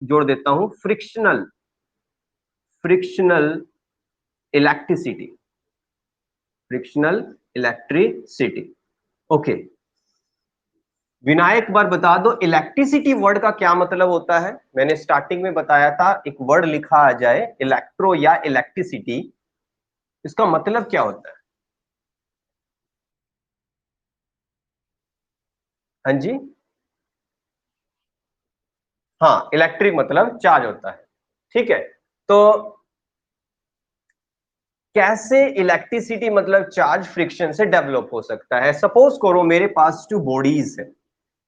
जोड़ देता हूं frictional frictional electricity, frictional electricity. Okay Vinayak, एक बार बता दो इलेक्ट्रिसिटी वर्ड का क्या मतलब होता है। मैंने स्टार्टिंग में बताया था एक वर्ड लिखा आ जाए इलेक्ट्रो या इलेक्ट्रिसिटी, इसका मतलब क्या होता है। हाँ जी, हाँ इलेक्ट्रिक मतलब चार्ज होता है। ठीक है, तो कैसे इलेक्ट्रिसिटी मतलब चार्ज फ्रिक्शन से डेवलप हो सकता है। सपोज करो मेरे पास टू बॉडीज है,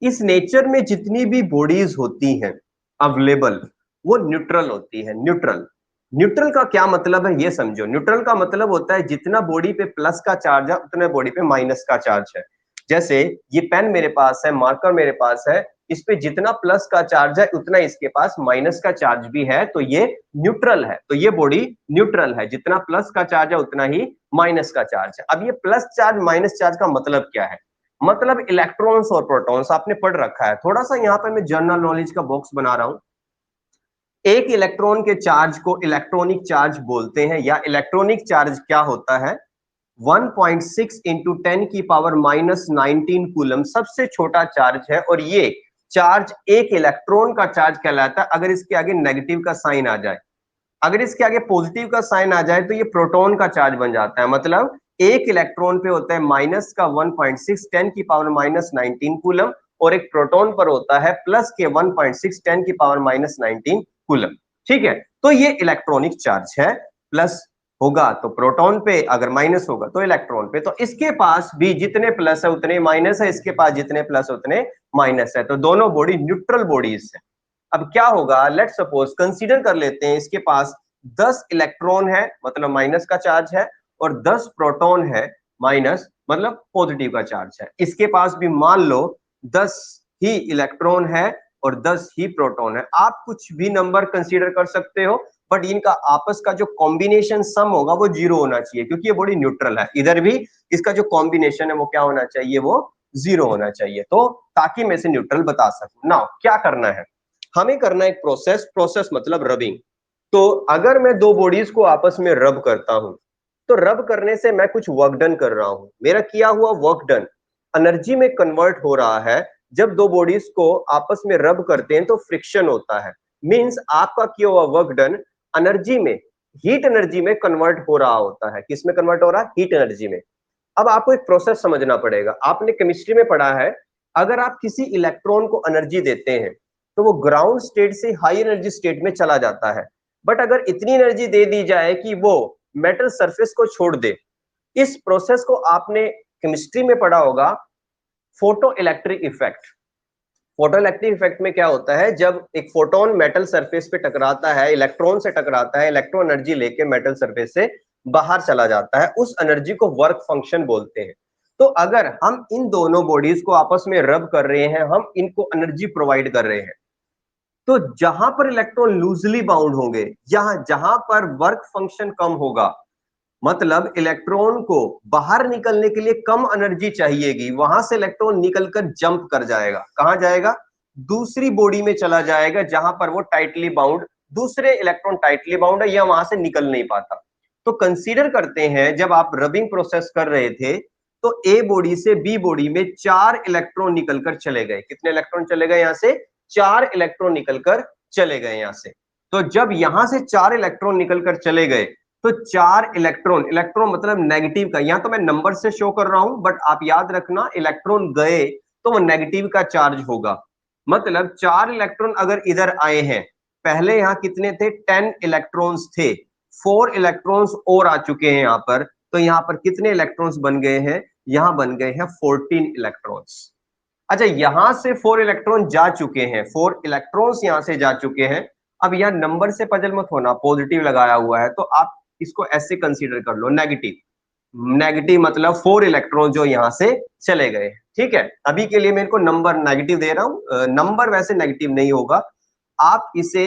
इस नेचर में जितनी भी बॉडीज होती हैं अवेलेबल, वो न्यूट्रल होती है। न्यूट्रल, न्यूट्रल का क्या मतलब है ये समझो। न्यूट्रल का मतलब होता है जितना बॉडी पे प्लस का चार्ज है उतना बॉडी पे माइनस का चार्ज है। जैसे ये पेन मेरे पास है, मार्कर मेरे पास है, इस पे जितना प्लस का चार्ज है उतना इसके पास माइनस का चार्ज भी है, तो ये न्यूट्रल है। तो ये बॉडी न्यूट्रल है, जितना प्लस का चार्ज है उतना ही माइनस का चार्ज है। अब ये प्लस चार्ज माइनस चार्ज का मतलब क्या है, मतलब इलेक्ट्रॉन्स और प्रोटॉन्स आपने पढ़ रखा है। थोड़ा सा यहाँ पे मैं जनरल नॉलेज का बॉक्स बना रहा हूं। एक इलेक्ट्रॉन के चार्ज को इलेक्ट्रॉनिक चार्ज बोलते हैं, या इलेक्ट्रॉनिक चार्ज क्या होता है 1.6 इंटू 10 की पावर माइनस 19 कूलम सबसे छोटा चार्ज है। और ये चार्ज एक इलेक्ट्रॉन का चार्ज कहलाता है अगर इसके आगे नेगेटिव का साइन आ जाए। अगर इसके आगे पॉजिटिव का साइन आ जाए तो ये प्रोटॉन का चार्ज बन जाता है। मतलब एक इलेक्ट्रॉन पे होता है माइनस का 1.6 10 की पावर माइनस 19 कूलम, और एक प्रोटॉन पर होता है प्लस के 1.6 10 की पावर माइनस 19 कूलम। ठीक है, तो ये इलेक्ट्रॉनिक चार्ज है। प्लस होगा तो प्रोटॉन पे, अगर माइनस होगा तो इलेक्ट्रॉन पे। तो इसके पास भी जितने प्लस है उतने माइनस है, इसके पास जितने प्लस है उतने माइनस है, तो दोनों बॉडी न्यूट्रल बॉडीज है। अब क्या होगा, लेट सपोज कंसीडर कर लेते हैं इसके पास 10 इलेक्ट्रॉन है मतलब माइनस का चार्ज है, और 10 प्रोटॉन है माइनस मतलब पॉजिटिव का चार्ज है। इसके पास भी मान लो 10 ही इलेक्ट्रॉन है और 10 ही प्रोटॉन है। आप कुछ भी नंबर कंसीडर कर सकते हो, बट इनका आपस का जो कॉम्बिनेशन सम होगा वो जीरो होना चाहिए, क्योंकि ये बॉडी न्यूट्रल है। इधर भी इसका जो कॉम्बिनेशन है वो क्या होना चाहिए, वो जीरो होना चाहिए, तो ताकि मैं इसे न्यूट्रल बता सकूं। नाउ क्या करना है, हमें करना एक प्रोसेस, प्रोसेस मतलब रबिंग। तो अगर मैं दो बॉडीज को आपस में रब करता हूं, तो रब करने से मैं कुछ वर्क डन कर रहा हूं। मेरा किया हुआ वर्क डन एनर्जी में कन्वर्ट हो रहा है। जब दो बॉडीज को आपस में रब करते हैं तो फ्रिक्शन होता है। मींस आपका किया हुआ वर्क डन एनर्जी में, हीट एनर्जी में कन्वर्ट हो रहा होता है। किस में कन्वर्ट हो रहा है, हीट एनर्जी में। अब आपको एक प्रोसेस समझना पड़ेगा, आपने केमिस्ट्री में पढ़ा है, अगर आप किसी इलेक्ट्रॉन को एनर्जी देते हैं तो वो ग्राउंड स्टेट से हाई एनर्जी स्टेट में चला जाता है। बट अगर इतनी एनर्जी दे दी जाए कि वो मेटल सरफेस को छोड़ दे, इस प्रोसेस को आपने केमिस्ट्री में पढ़ा होगा, photo electric effect. Photo electric effect में क्या होता है, जब एक फोटोन मेटल सरफेस पे टकराता है, इलेक्ट्रॉन से टकराता है, इलेक्ट्रॉन एनर्जी लेके मेटल सरफेस से बाहर चला जाता है, उस एनर्जी को वर्क फंक्शन बोलते हैं। तो अगर हम इन दोनों बॉडीज को आपस में रब कर रहे हैं, हम इनको एनर्जी प्रोवाइड कर रहे हैं, तो जहां पर इलेक्ट्रॉन लूजली बाउंड होंगे, जहां जहां पर वर्क फंक्शन कम होगा, मतलब इलेक्ट्रॉन को बाहर निकलने के लिए कम एनर्जी चाहिएगी, वहां से इलेक्ट्रॉन निकलकर जंप कर जाएगा। कहां जाएगा, दूसरी बॉडी में चला जाएगा जहां पर वो टाइटली बाउंड, दूसरे इलेक्ट्रॉन टाइटली बाउंड है या वहां से निकल नहीं पाता। तो कंसीडर करते हैं जब आप रबिंग प्रोसेस कर रहे थे तो ए बॉडी से बी बॉडी में 4 इलेक्ट्रॉन निकलकर चले गए। कितने इलेक्ट्रॉन चले गए, यहां से 4 इलेक्ट्रॉन निकलकर चले गए यहां से। तो जब यहां से 4 इलेक्ट्रॉन निकलकर चले गए तो 4 इलेक्ट्रॉन, इलेक्ट्रॉन मतलब नेगेटिव का, यहां तो मैं नंबर से शो कर रहा हूं बट आप याद रखना इलेक्ट्रॉन गए तो वो नेगेटिव का चार्ज होगा। मतलब 4 इलेक्ट्रॉन अगर इधर आए हैं, पहले यहां कितने थे, 10 इलेक्ट्रॉन्स थे, 4 इलेक्ट्रॉन्स और आ चुके हैं यहां पर, तो यहां पर कितने इलेक्ट्रॉन्स बन गए हैं, यहां बन गए हैं 14 इलेक्ट्रॉन्स। अच्छा, यहां से 4 इलेक्ट्रॉन जा चुके हैं, 4 इलेक्ट्रॉन्स यहां से जा चुके हैं। अब यहां नंबर से पजल मत होना, पॉजिटिव लगाया हुआ है तो आप इसको ऐसे कंसीडर कर लो, नेगेटिव। नेगेटिव मतलब 4 इलेक्ट्रॉन जो यहां से चले गए। ठीक है, अभी के लिए मैं इनको नंबर नेगेटिव दे रहा हूं, नंबर वैसे नेगेटिव नहीं होगा। आप इसे,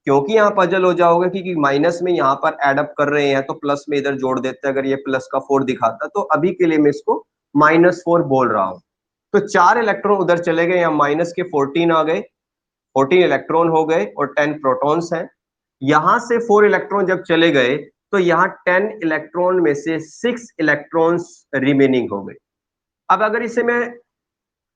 क्योंकि यहां पजल हो जाओगे क्योंकि माइनस में यहां पर एड अप कर रहे हैं तो प्लस में इधर जोड़ देते हैं, अगर ये प्लस का 4 दिखाता, तो अभी के लिए मैं इसको -4 बोल रहा हूं। तो 4 इलेक्ट्रॉन उधर चले गए, यहां माइनस के 14 आ गए, 14 इलेक्ट्रॉन हो गए और 10 प्रोटॉन्स हैं। यहां से 4 इलेक्ट्रॉन जब चले गए तो यहाँ 10 इलेक्ट्रॉन में से 6 इलेक्ट्रॉन्स रिमेनिंग हो गए। अब अगर इसे मैं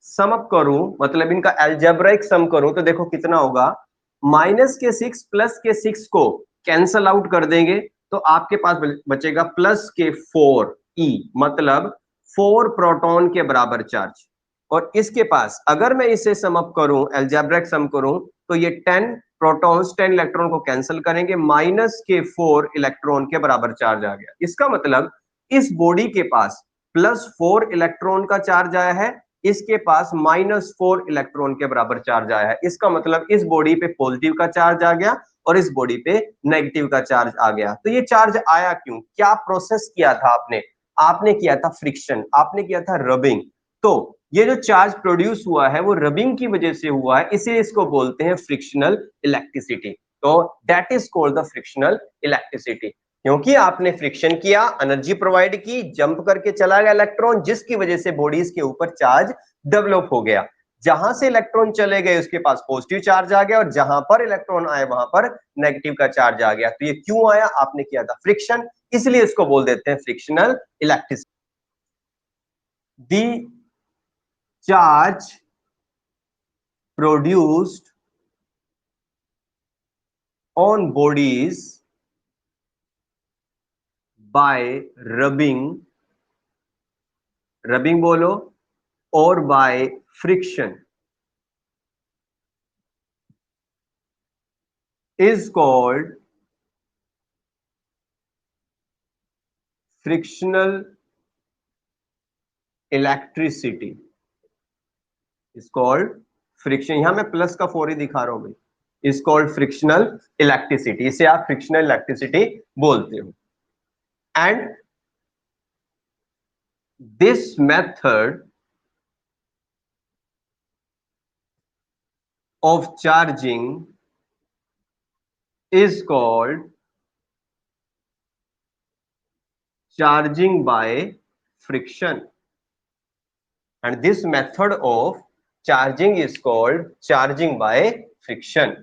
सम अप करूं, मतलब इनका एल्जेब्राइक सम करूं, तो देखो कितना होगा। माइनस के 6 प्लस के 6 को कैंसल आउट कर देंगे तो आपके पास बचेगा प्लस के 4 ई, मतलब 4 प्रोटॉन के बराबर चार्ज। और इसके पास अगर मैं इसे सम अप करूं, एल्जेब्रिक सम करूं, तो ये 10 प्रोटॉन्स 10 इलेक्ट्रॉन को कैंसिल करेंगे, माइनस के 4 इलेक्ट्रॉन के बराबर चार्ज आ गया। इसका मतलब इस बॉडी के पास प्लस 4 इलेक्ट्रॉन का चार्ज आया है, इसके पास माइनस 4 इलेक्ट्रॉन के बराबर चार्ज आया है। इसका मतलब इस बॉडी पे पॉजिटिव का चार्ज आ गया और इस बॉडी पे नेगेटिव का चार्ज आ गया। तो ये चार्ज आया क्यों? क्या प्रोसेस किया था आपने? आपने किया था फ्रिक्शन, आपने किया था रबिंग। तो ये जो चार्ज प्रोड्यूस हुआ है वो रबिंग की वजह से हुआ है, इसीलिए इसको बोलते हैं फ्रिक्शनल इलेक्ट्रिसिटी। तो that is called the frictional electricity. क्योंकि आपने फ्रिक्शन किया, एनर्जी प्रोवाइड की, जंप करके चला गया इलेक्ट्रॉन, जिसकी वजह से बॉडीज के ऊपर चार्ज डेवलप हो गया। जहां से इलेक्ट्रॉन चले गए उसके पास पॉजिटिव चार्ज आ गया और जहां पर इलेक्ट्रॉन आए वहां पर नेगेटिव का चार्ज आ गया। तो ये क्यों आया? आपने किया था फ्रिक्शन, इसलिए इसको बोल देते हैं frictional electricity. The charge produced on bodies bye rubbing, rubbing बोलो, और by friction is called frictional electricity, is called friction। यहां मैं प्लस का 4 ही दिखा रहा हूं भाई। is called frictional electricity, इसे आप frictional electricity बोलते हो। and this method of charging is called charging by friction, and this method of charging is called charging by friction।